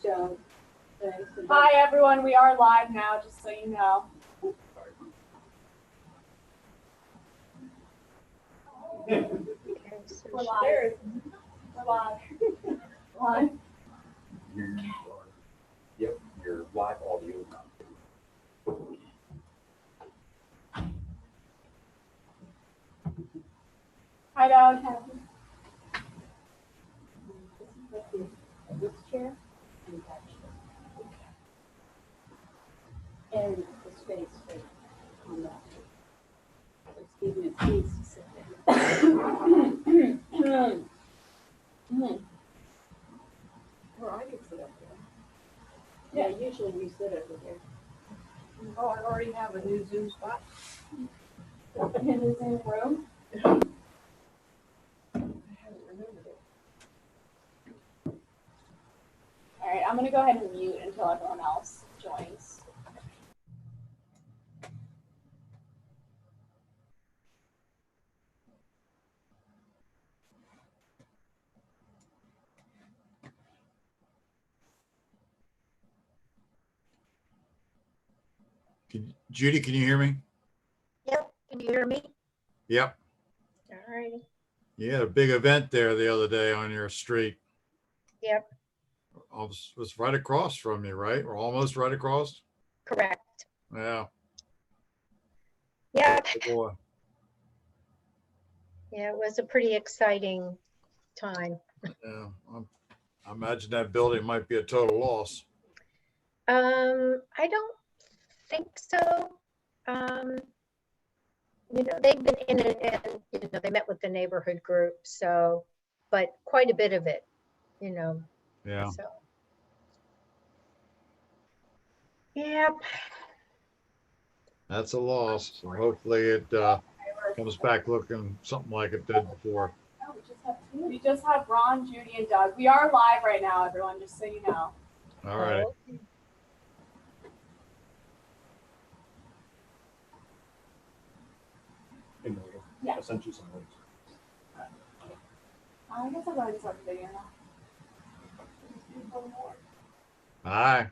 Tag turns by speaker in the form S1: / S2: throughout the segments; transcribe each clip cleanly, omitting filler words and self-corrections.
S1: show. Thanks.
S2: Hi everyone, we are live now, just so you know. We're live. We're live. Live.
S3: Yep, your live audio.
S2: Hi Doug.
S1: This chair and that chair. And the space on that. It's giving it space to sit there. Or I could sit up there. Yeah, usually we sit over there.
S4: Oh, I already have a new Zoom spot.
S2: In the same room.
S4: I haven't remembered it.
S2: All right, I'm gonna go ahead and mute until everyone else joins.
S5: Judy, can you hear me?
S6: Yep, can you hear me?
S5: Yep.
S6: All righty.
S5: You had a big event there the other day on your street.
S6: Yep,
S5: I was right across from you, right? Or almost right across?
S6: correct.
S5: Yeah.
S6: Yep,
S5: Good boy.
S6: yeah, it was a pretty exciting time.
S5: Yeah. I imagine that building might be a total loss.
S6: I don't think so. They've been in it and, they met with the neighborhood group, so, but quite a bit of it,
S5: Yeah.
S6: so. Yep,
S5: That's a loss. So hopefully it comes back looking something like it did before.
S2: Oh, we just have Ron, Judy, and Doug. We are live right now, everyone, just so you know.
S5: All right.
S6: okay.
S2: Yeah.
S3: I sent you some links.
S2: I guess I've already started the video now.
S5: Hi.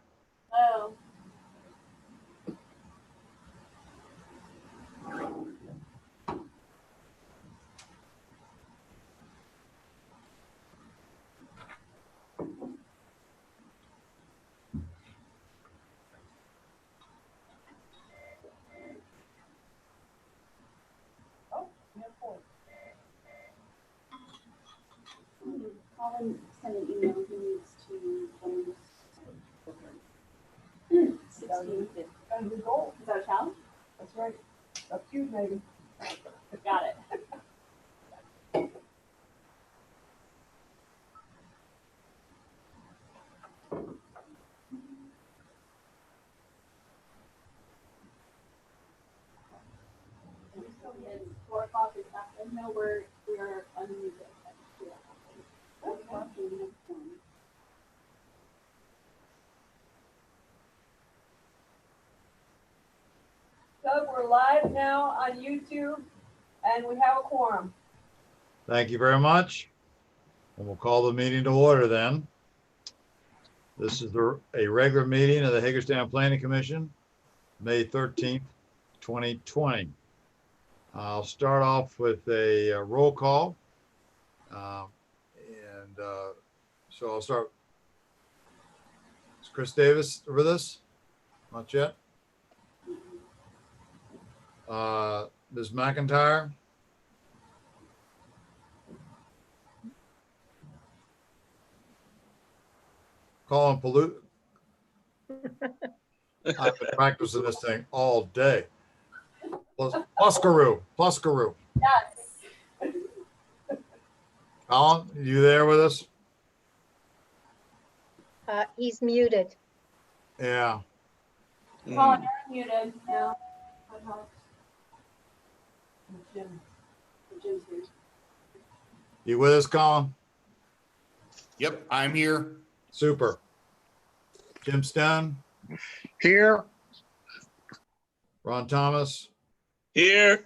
S2: Hello.
S1: Colin sent an email, he needs to join us. 16th.
S4: And the goal,
S2: Is that a challenge?
S4: that's right. Up to you, Megan.
S2: Got it. It's 4 o'clock. It's not. No, we are unmuted.
S4: Doug, we're live now on YouTube and we have a quorum.
S5: Thank you very much. And we'll call the meeting to order then. This is a regular meeting of the Hagerstown Planning Commission, May 13th, 2020. I'll start off with a roll call. So I'll start. Is Chris Davis with us? Not yet. Ms. McIntyre? Colin Palut. I've been practicing this thing all day. Pluskaroo.
S2: Yes.
S5: Colin, you there with us?
S6: He's muted.
S5: Yeah.
S2: Colin, you're muted. No.
S4: Jim.
S2: Jim's here.
S5: You with us, Colin?
S7: Yep, I'm here.
S5: Super. Jim Stone,
S7: Here.
S5: Ron Thomas,
S7: Here.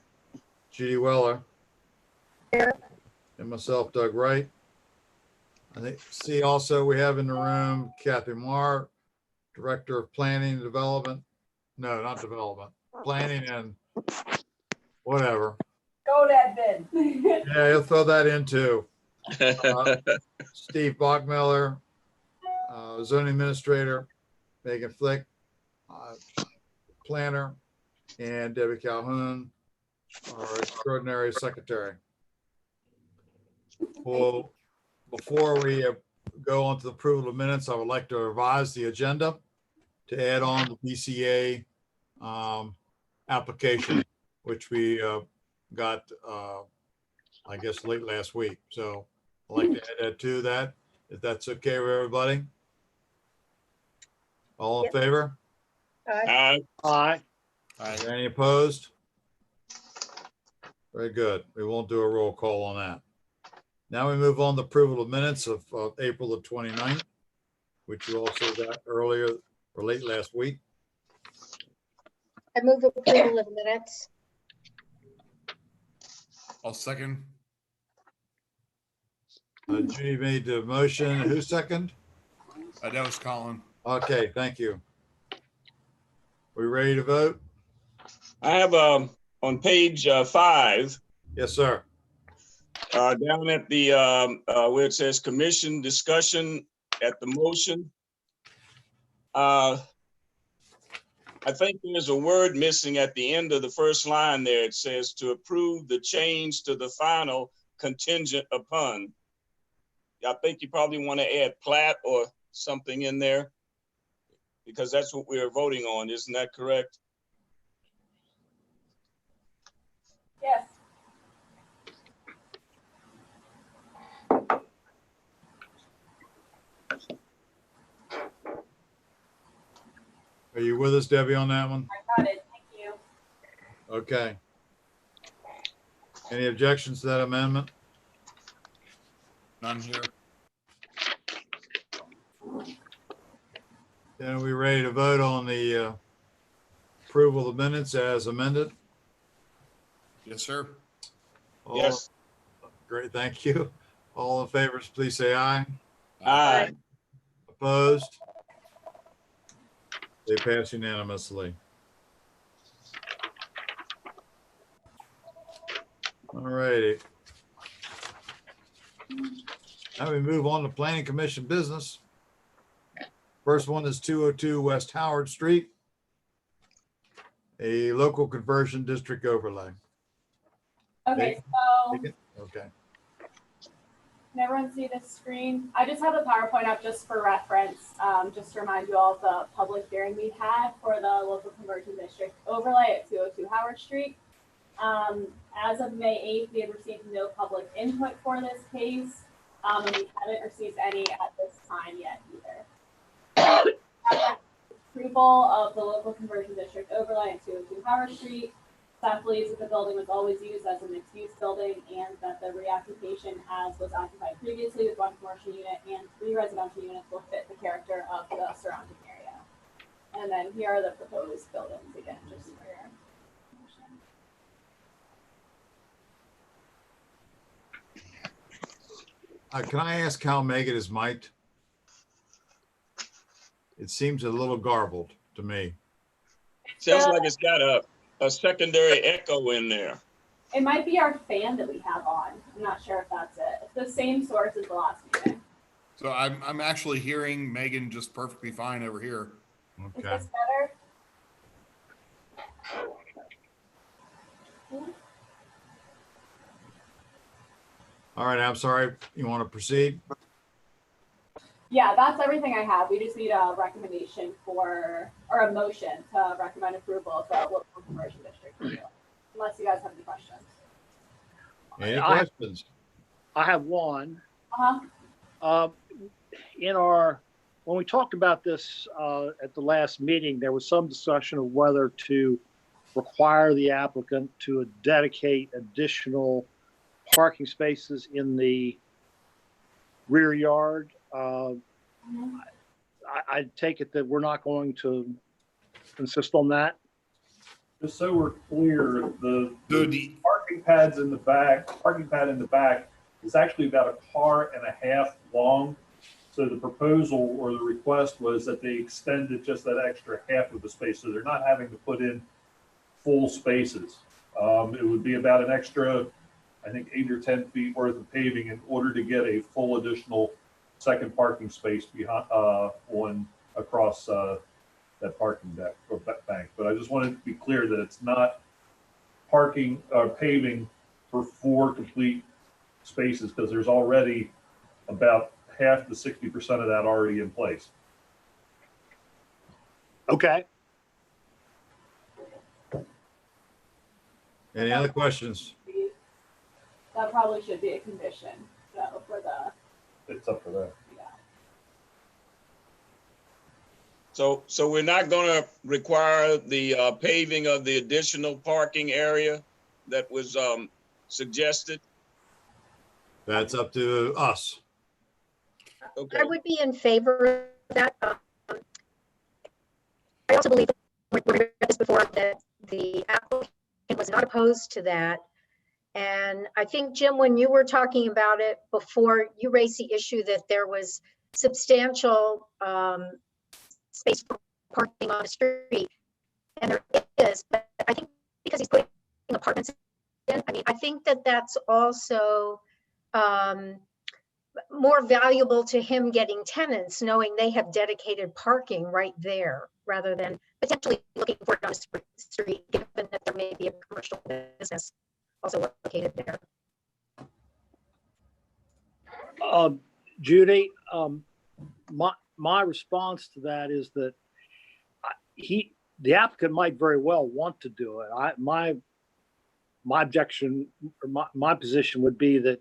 S5: Judy Weller.
S6: Here.
S5: And myself, Doug Wright. I think, see also we have in the room Kathy Marr, Director of Planning and Development. No, not Development, Planning and whatever.
S4: Go that bid.
S5: Yeah, he'll throw that in too. Steve Bachmiller, Zoning Administrator, Megan Flick, Planner, and Debbie Calhoun, our extraordinary secretary. Well, before we go on to the approval of minutes, I would like to revise the agenda to add on the BCA application, which we got, I guess, late last week. So I'd like to add to that, if that's okay with everybody. All in favor?
S6: Aye.
S7: Aye.
S5: Are there any opposed? Very good. We won't do a roll call on that. Now we move on to approval of minutes of April the 29th, which you also got earlier or late last week.
S6: I move approval of minutes.
S7: I'll second.
S5: Judy made the motion. Who second?
S7: That was Colin.
S5: Okay, thank you. We ready to vote?
S8: I have on page 5,
S5: Yes, sir.
S8: down at the where it says commission discussion at the motion. I think there's a word missing at the end of the first line there. It says to approve the change to the final contingent upon. I think you probably want to add plat or something in there because that's what we're voting on. Isn't that correct?
S4: Yes.
S5: Are you with us, Debbie, on that one?
S2: I got it, thank you.
S5: Okay. Any objections to that amendment?
S7: None here.
S5: Then are we ready to vote on the approval of minutes as amended?
S7: Yes, sir.
S5: All-
S8: Yes.
S5: Great, thank you. All in favor, please say aye.
S8: Aye.
S5: Opposed? They pass unanimously. All righty. Now we move on to Planning Commission business. First one is 202 West Howard Street, a local conversion district overlay.
S2: Okay, so
S5: Okay.
S2: can everyone see this screen? I just have the PowerPoint up just for reference, just to remind you all of the public hearing we had for the local conversion district overlay at 202 Howard Street. As of May 8th, we had received no public input for this case, and we haven't received any at this time yet either. Approval of the local conversion district overlay at 202 Howard Street. Staff believes that the building was always used as a mixed-use building and that the reoccupation as was occupied previously with one commercial unit and 3 residential units will fit the character of the surrounding area. And then here are the proposed buildings again, just for your information.
S5: Can I ask how Megan is mic'd? It seems a little garbled to me.
S8: Sounds like it's got a secondary echo in there.
S2: It might be our fan that we have on. I'm not sure if that's it. It's the same source as the last meeting.
S7: So I'm actually hearing Megan just perfectly fine over here.
S2: Is
S5: Okay.
S2: this better?
S5: All right, I'm sorry. You want to proceed?
S2: Yeah, that's everything I have. We just need a recommendation or a motion to recommend approval of the local conversion district. Unless you guys have any questions.
S5: Any
S9: I-
S5: questions?
S9: I have one.
S2: Uh-huh.
S9: When we talked about this at the last meeting, there was some discussion of whether to require the applicant to dedicate additional parking spaces in the rear yard. I take it that we're not going to insist on that.
S10: Just so we're clear, the
S7: The
S10: parking pad in the back is actually about a car and a half long. So the proposal or the request was that they extended just that extra half of the space, so they're not having to put in full spaces. It would be about an extra, I think, 8 or 10 feet worth of paving in order to get a full additional second parking space behind, across that parking deck or bank. But I just wanted to be clear that it's not parking, paving for 4 complete spaces, because there's already about half to 60% of that already in place.
S9: Okay.
S5: Any other questions?
S2: That probably should be a condition, so for the,
S10: It's up to them.
S2: yeah.
S8: So we're not gonna require the paving of the additional parking area that was suggested?
S5: That's up to us.
S8: Okay.
S6: I would be in favor of that. I also believe, we read this before, that the applicant was not opposed to that. And I think, Jim, when you were talking about it before, you raised the issue that there was substantial space for parking on the street. And there is, but I think because he's putting apartments in, I mean, I think that that's also more valuable to him getting tenants, knowing they have dedicated parking right there, rather than potentially looking for it on the street, given that there may be a commercial business also located there.
S9: Judy, my response to that is that the applicant might very well want to do it. My objection, or my position would be that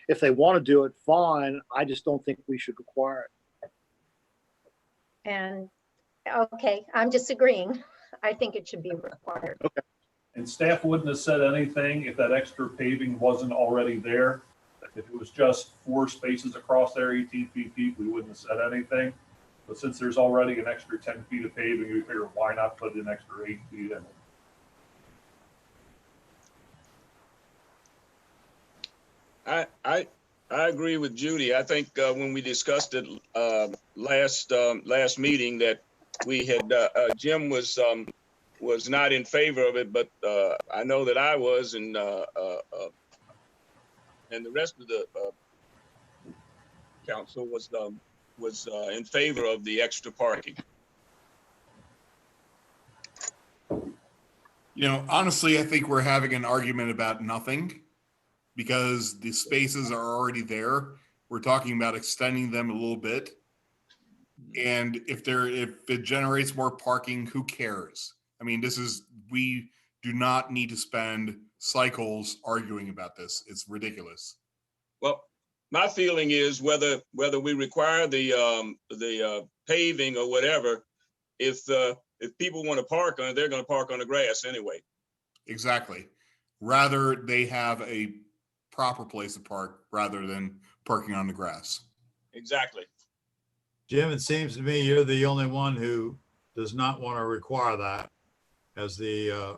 S9: if they want to do it, fine. I just don't think we should require it.
S6: And, okay, I'm disagreeing. I think it should be required.
S9: Okay.
S10: And staff wouldn't have said anything if that extra paving wasn't already there. If it was just 4 spaces across there, 18 feet deep, we wouldn't have said anything. But since there's already an extra 10 feet of paving, we figured why not put an extra 8 feet in?
S8: I agree with Judy. I think when we discussed it last meeting that we had Jim was not in favor of it, but I know that I was, and the rest of the council was in favor of the extra parking.
S7: You know, honestly, I think we're having an argument about nothing because the spaces are already there. We're talking about extending them a little bit. And if it generates more parking, who cares? I mean, we do not need to spend cycles arguing about this. It's ridiculous.
S8: Well, my feeling is whether we require the paving or whatever, if people want to park on it, they're going to park on the grass anyway.
S7: Exactly. Rather they have a proper place to park rather than parking on the grass.
S8: Exactly.
S5: Jim, it seems to me you're the only one who does not want to require that as the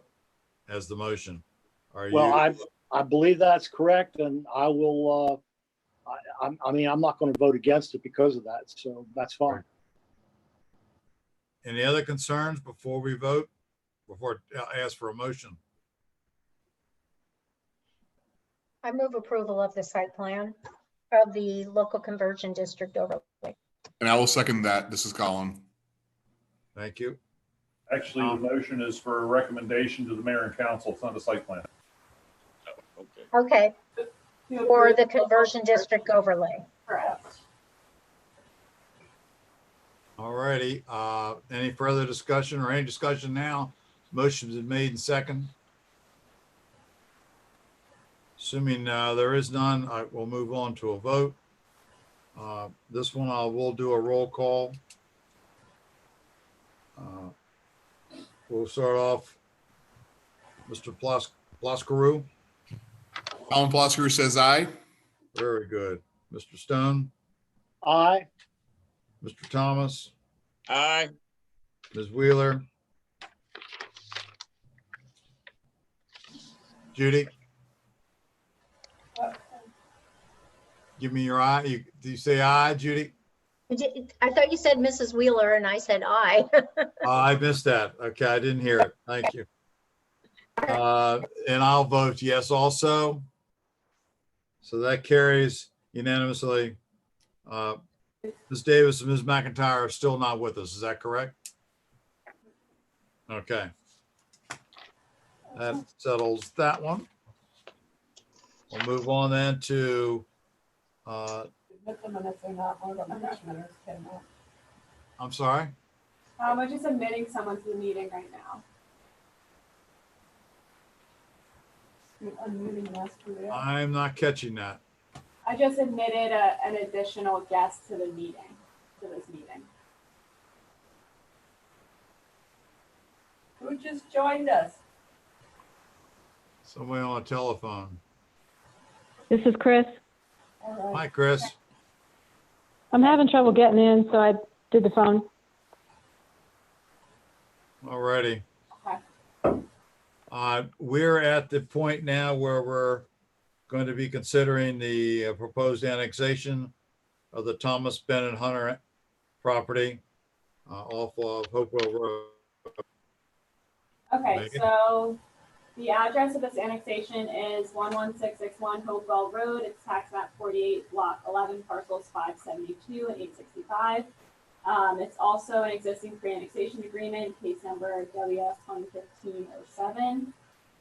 S5: motion. Are you?
S9: Well, I believe that's correct, and I will. I mean, I'm not going to vote against it because of that, so that's fine.
S5: Any other concerns before we vote? Before I ask for a motion?
S6: I move approval of the site plan of the local conversion district overlay.
S7: And I will second that. This is Colin.
S5: Thank you.
S10: Actually, the motion is for a recommendation to the mayor and council. It's not a site plan.
S6: Okay, for the conversion district overlay.
S2: Correct.
S5: All righty. Any further discussion or any discussion now? Motion's been made and second. Assuming there is none, I will move on to a vote. This one I will do a roll call. We'll start off. Mr. Ploskaru.
S7: Colin Plosker says aye.
S5: Very good. Mr. Stone.
S9: Aye.
S5: Mr. Thomas.
S8: Aye.
S5: Ms. Wheeler. Judy. give me your eye. Do you say aye, Judy?
S6: I thought you said Mrs. Wheeler and I said aye.
S5: Oh, I missed that. Okay, I didn't hear it. Thank you. And I'll vote yes also. So that carries unanimously. Ms. Davis and Ms. McIntyre are still not with us. Is that correct? Okay. That settles that one. We'll move on then to,
S4: Admit the minutes or not, or the minutes cannot.
S5: I'm sorry?
S2: We're just admitting someone to the meeting right now.
S4: You're unmuting us, Julia.
S5: I'm not catching that.
S2: I just admitted an additional guest to the meeting, to this meeting.
S4: Who just joined us?
S5: Somebody on a telephone.
S11: This is Chris.
S4: All right.
S5: Hi, Chris.
S11: I'm having trouble getting in, so I did the phone.
S5: Alrighty.
S2: Okay.
S5: We're at the point now where we're going to be considering the proposed annexation of the Thomas Bennett Hunter property off of Hopewell Road.
S2: Okay,
S5: Megan?
S2: so the address of this annexation is 11661 Hopewell Road. It's tax map 48, block 11, parcels 572 and 865. It's also an existing pre-annexation agreement, case number WS 2015-07.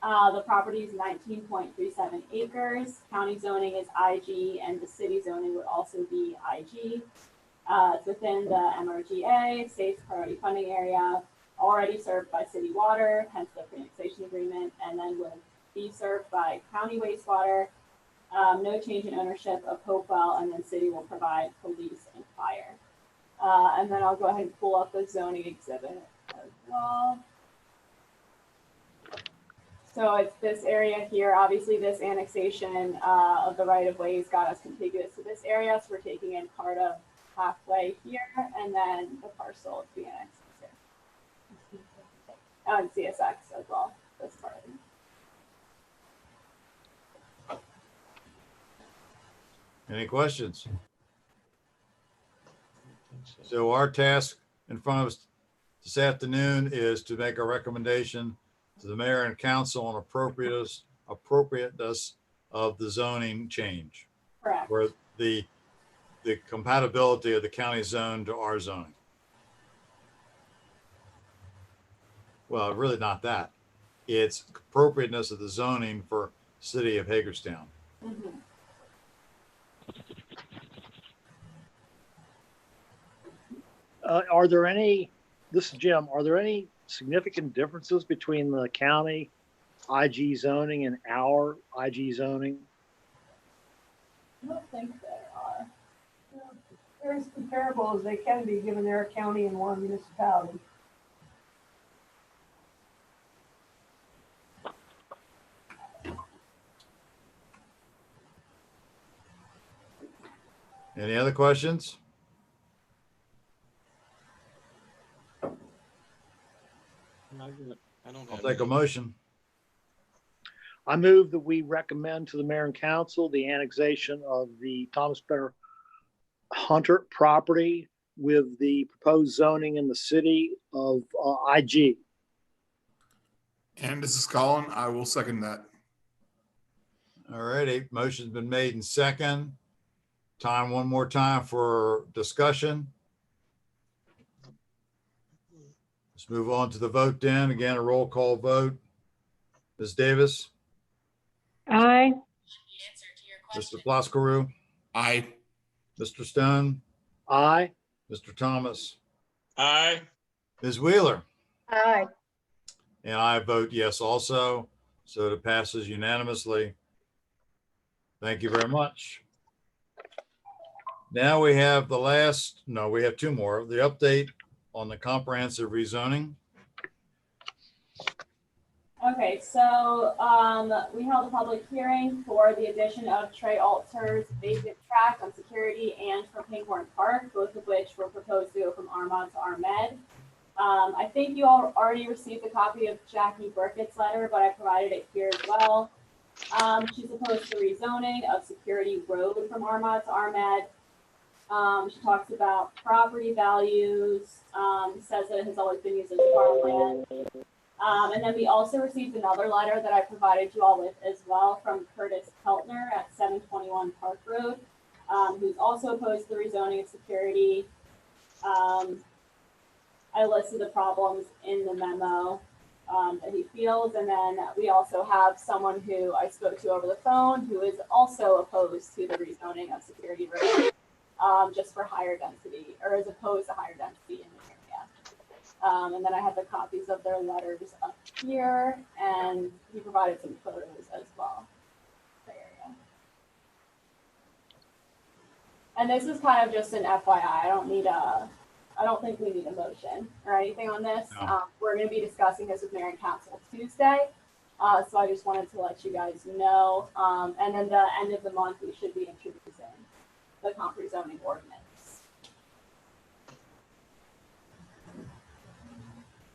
S2: The property is 19.37 acres. County zoning is IG, and the city zoning would also be IG. It's within the MRGA, state's priority funding area, already served by city water, hence the pre-annexation agreement, and then would be served by county wastewater. No change in ownership of Hopewell, and then city will provide police and fire. And then I'll go ahead and pull up the zoning exhibit as well. So it's this area here. Obviously, this annexation of the right-of-ways got us contiguous to this area, so we're taking in part of halfway here, and then the parcel to be annexed here. Oh, and CSX as well, this part.
S5: Any questions? So our task in front of us this afternoon is to make a recommendation to the mayor and council on appropriateness of the zoning change.
S2: Correct.
S5: Where the compatibility of the county zone to our zoning. Well, really not that. It's appropriateness of the zoning for city of Hagerstown.
S2: Mm-hmm.
S9: Are there any, this is Jim, are there any significant differences between the county IG zoning and our IG zoning?
S2: I don't think there are.
S4: They're as comparable as they can be, given they're a county and one municipality.
S5: Any other questions? I'll take a motion.
S9: I move that we recommend to the mayor and council the annexation of the Thomas Bennett Hunter property with the proposed zoning in the city of IG.
S7: And this is Colin. I will second that.
S5: All righty, motion's been made in second. Time one more time for discussion. Let's move on to the vote then. Again, a roll call vote. Ms. Davis,
S11: Aye.
S5: Mr. Plaskaru,
S7: Aye.
S5: Mr. Stone,
S9: Aye.
S5: Mr. Thomas,
S8: Aye.
S5: Ms. Wheeler,
S6: Aye.
S5: and I vote yes also. So it passes unanimously. Thank you very much. Now we have the last, no, we have two more. The update on the comprehensive rezoning.
S2: Okay, so we held a public hearing for the addition of Trey Alter's vacant tract on Security and for Pinkhorn Park, both of which were proposed to go from Armand to Armed. I think you all already received a copy of Jackie Burkett's letter, but I provided it here as well. She's opposed to rezoning of Security Road from RMOD to RMED. She talks about property values, says that it has always been used as farmland. And then we also received another letter that I provided you all with as well from Curtis Keltner at 721 Park Road, who's also opposed to the rezoning of Security. I listed the problems in the memo that he feels, and then we also have someone who I spoke to over the phone who is also opposed to the rezoning of Security Road, just for higher density, or is opposed to higher density in the area. And then I have the copies of their letters up here, and he provided some photos as well. The area. And this is kind of just an FYI. I don't think we need a motion or anything on this.
S5: No.
S2: We're going to be discussing this with Mayor and Council Tuesday. So I just wanted to let you guys know. And then the end of the month, we should be introducing the comp zoning ordinance.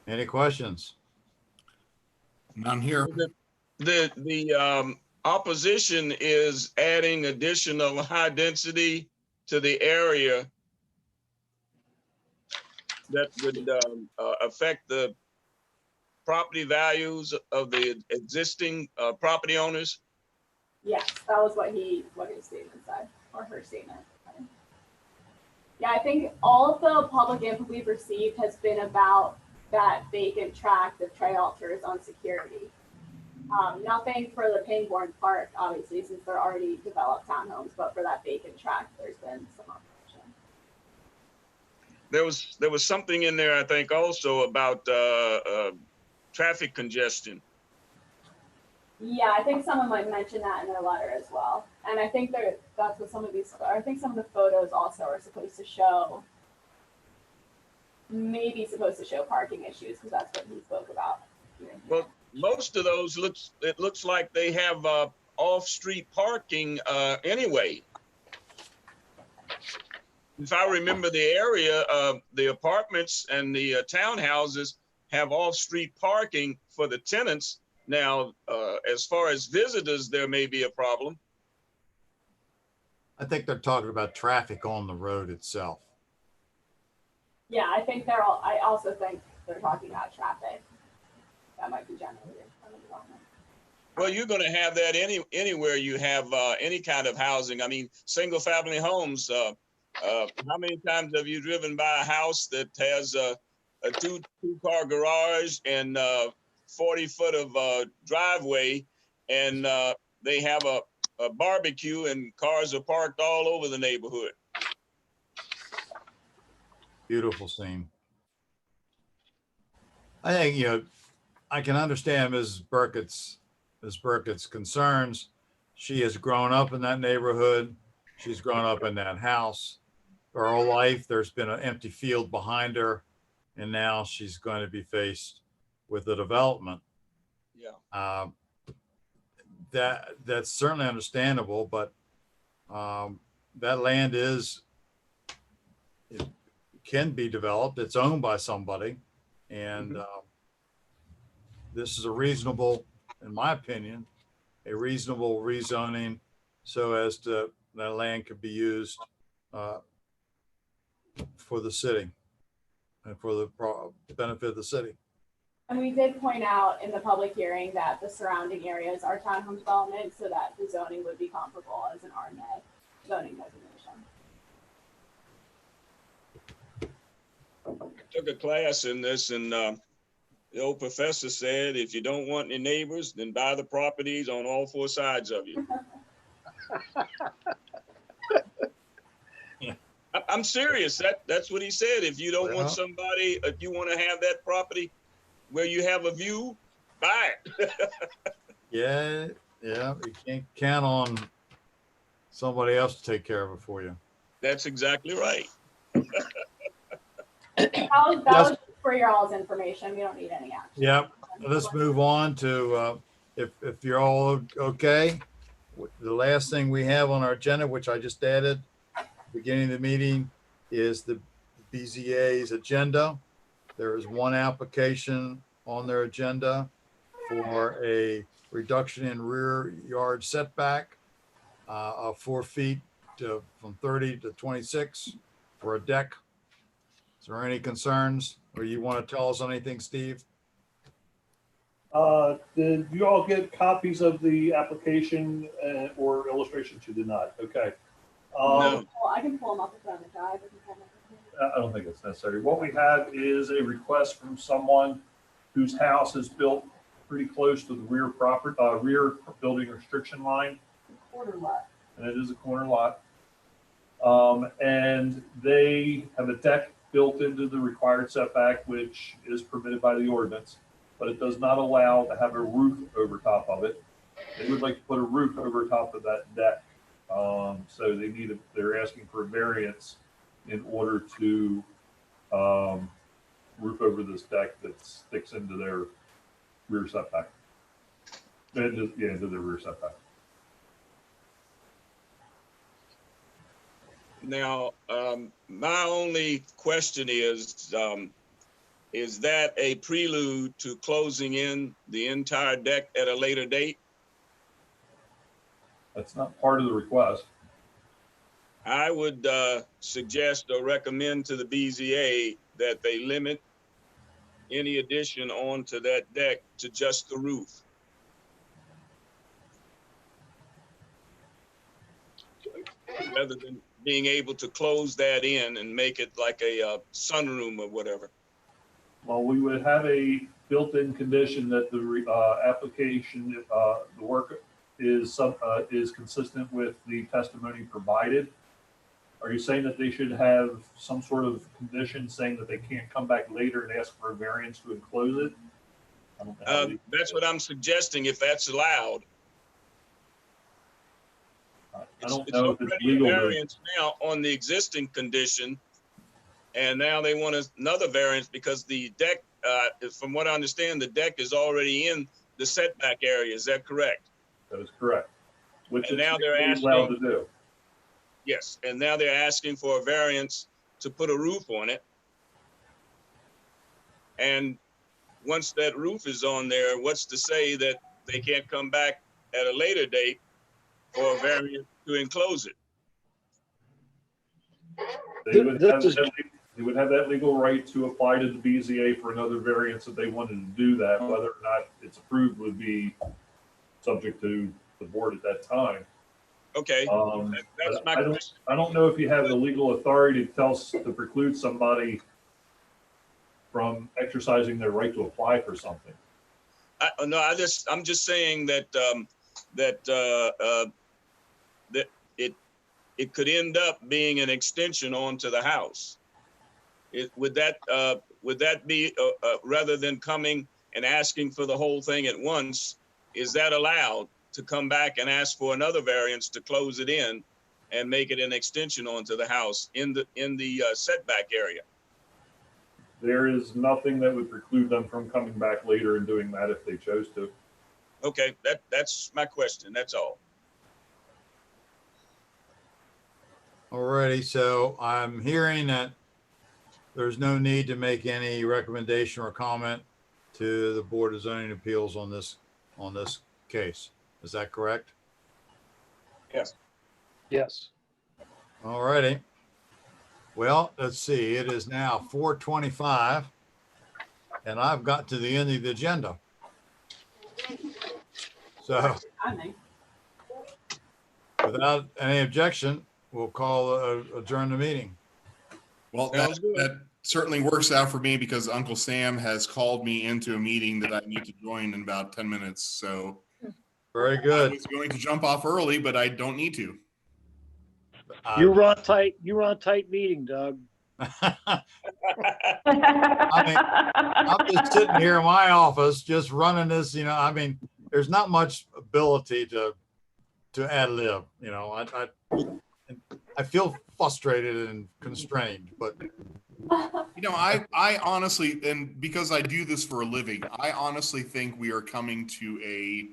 S5: Any questions?
S7: None here.
S8: The opposition is adding additional high density to the area that would affect the property values of the existing property owners.
S2: Yes, that was what his statement said, or her statement. Yeah, I think all of the public input we've received has been about that vacant tract of Trey Alters on Security. Nothing for the Pangborn Park, obviously, since they're already developed townhomes, but for that vacant tract, there's been some opposition.
S8: There was something in there, I think, also about traffic congestion.
S2: Yeah, I think someone might mention that in their letter as well. And I think that's what some of the photos also are supposed to show. Maybe supposed to show parking issues, because that's what he spoke about.
S8: Well, most of those it looks like they have off-street parking anyway. If I remember the area, the apartments and the townhouses have off-street parking for the tenants. Now, as far as visitors, there may be a problem.
S5: I think they're talking about traffic on the road itself.
S2: Yeah, I also think they're talking about traffic. That might be generated from the development.
S8: Well, you're going to have that anywhere you have any kind of housing. I mean, single family homes. How many times have you driven by a house that has a two-car garage and 40 foot of driveway, and they have a barbecue and cars are parked all over the neighborhood?
S5: Beautiful scene. I think, I can understand Ms. Burkett's concerns. She has grown up in that neighborhood. She's grown up in that house. Her whole life, there's been an empty field behind her, and now she's going to be faced with the development.
S8: Yeah.
S5: That's certainly understandable, but that land can be developed. It's owned by somebody, and this is a reasonable, in my opinion, a reasonable rezoning so as to that land could be used for the city and for the benefit of the city.
S2: And we did point out in the public hearing that the surrounding areas are townhome development, so that the zoning would be comparable as an RMED zoning designation.
S8: I took a class in this, and the old professor said, if you don't want any neighbors, then buy the properties on all four sides of you. I'm serious. That's what he said. If you don't want somebody, if you want to have that property where you have a view, buy it.
S5: Yeah, you can't count on somebody else to take care of it for you.
S8: That's exactly right.
S2: That was for your all's information. We don't need any action.
S5: Yep. Let's move on to, if you're all okay, the last thing we have on our agenda, which I just added, beginning of the meeting, is the BZA's agenda. There is one application on their agenda for a reduction in rear yard setback of 4 feet from 30 to 26 for a deck. Is there any concerns, or you want to tell us anything, Steve?
S10: Did you all get copies of the application or illustrations? You did not. Okay.
S8: No.
S2: Well, I can pull them up if they're on the drive. If you have them.
S10: I don't think it's necessary. What we have is a request from someone whose house is built pretty close to the rear building restriction line,
S4: Quarter lot.
S10: and it is a corner lot. And they have a deck built into the required setback, which is permitted by the ordinance, but it does not allow to have a roof over top of it. They would like to put a roof over top of that deck. So they're asking for a variance in order to roof over this deck that sticks into their rear setback. Into their rear setback.
S8: Now, my only question is that a prelude to closing in the entire deck at a later date?
S10: That's not part of the request.
S8: I would suggest or recommend to the BZA that they limit any addition onto that deck to just the roof. Rather than being able to close that in and make it like a sunroom or whatever.
S10: Well, we would have a built-in condition that the application, the work is consistent with the testimony provided. Are you saying that they should have some sort of condition saying that they can't come back later and ask for a variance to enclose it? I don't know how they-
S8: That's what I'm suggesting, if that's allowed.
S10: I don't know if it's
S8: already
S10: legal.
S8: a
S10: to-
S8: variance now on the existing condition, and now they want another variance because the deck, from what I understand, the deck is already in the setback area. Is that correct?
S10: That is correct. Which
S8: And
S10: is
S8: now they're
S10: allowed
S8: asking-
S10: to do.
S8: Yes, and now they're asking for a variance to put a roof on it. And once that roof is on there, what's to say that they can't come back at a later date for a variance to enclose it?
S10: They would have
S9: This is-
S10: that legal right to apply to the BZA for another variance if they wanted to do that. Whether or not it's approved would be subject to the board at that time.
S8: Okay, that's
S10: But
S8: my question.
S10: I don't know if you have the legal authority to preclude somebody from exercising their right to apply for something.
S8: I'm just saying that that it could end up being an extension onto the house. Would that be rather than coming and asking for the whole thing at once? Is that allowed to come back and ask for another variance to close it in and make it an extension onto the house in the setback area?
S10: There is nothing that would preclude them from coming back later and doing that if they chose to.
S8: Okay, that's my question. That's all.
S5: Alrighty, so I'm hearing that there's no need to make any recommendation or comment to the Board of Zoning Appeals on this case. Is that correct?
S8: Yes.
S9: Yes.
S5: Alrighty. Well, let's see, it is now 4:25 and I've got to the end of the agenda. So
S2: Timing.
S5: without any objection, we'll call adjourn the meeting.
S7: Well,
S8: Sounds good.
S7: that certainly works out for me because Uncle Sam has called me into a meeting that I need to join in about 10 minutes. So
S5: Very
S7: I
S5: good.
S7: was going to jump off early, but I don't need to.
S9: You run tight meeting, Doug.
S5: I'm just sitting here in my office, just running this, there's not much ability to ad lib, I feel frustrated and constrained, but
S7: I honestly, and because I do this for a living, I honestly think we are coming to a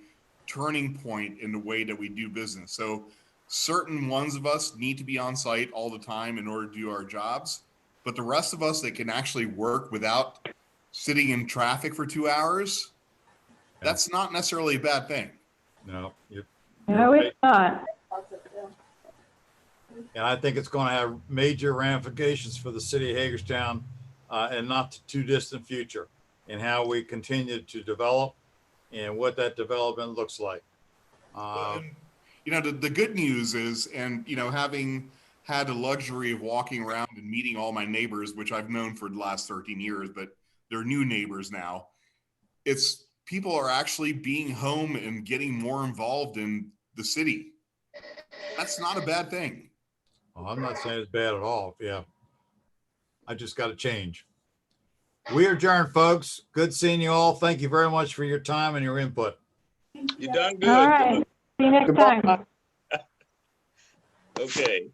S7: turning point in the way that we do business. So certain ones of us need to be on site all the time in order to do our jobs. But the rest of us that can actually work without sitting in traffic for 2 hours, That's not necessarily a bad thing.
S5: No,
S11: No, it's not.
S2: Lots of them.
S5: and I think it's going to have major ramifications for the city of Hagerstown and not too distant future in how we continue to develop and what that development looks like.
S7: And, you know, the good news is, and, you know, having had the luxury of walking around and meeting all my neighbors, which I've known for the last 13 years, but they're new neighbors now. It's people are actually being home and getting more involved in the city. That's not a bad thing.
S5: Well, I'm not saying it's bad at all. Yeah. I just got to change. We adjourn, folks. Good seeing you all. Thank you very much for your time and your input.
S8: You done good.
S11: All right. See you next time.
S8: Okay.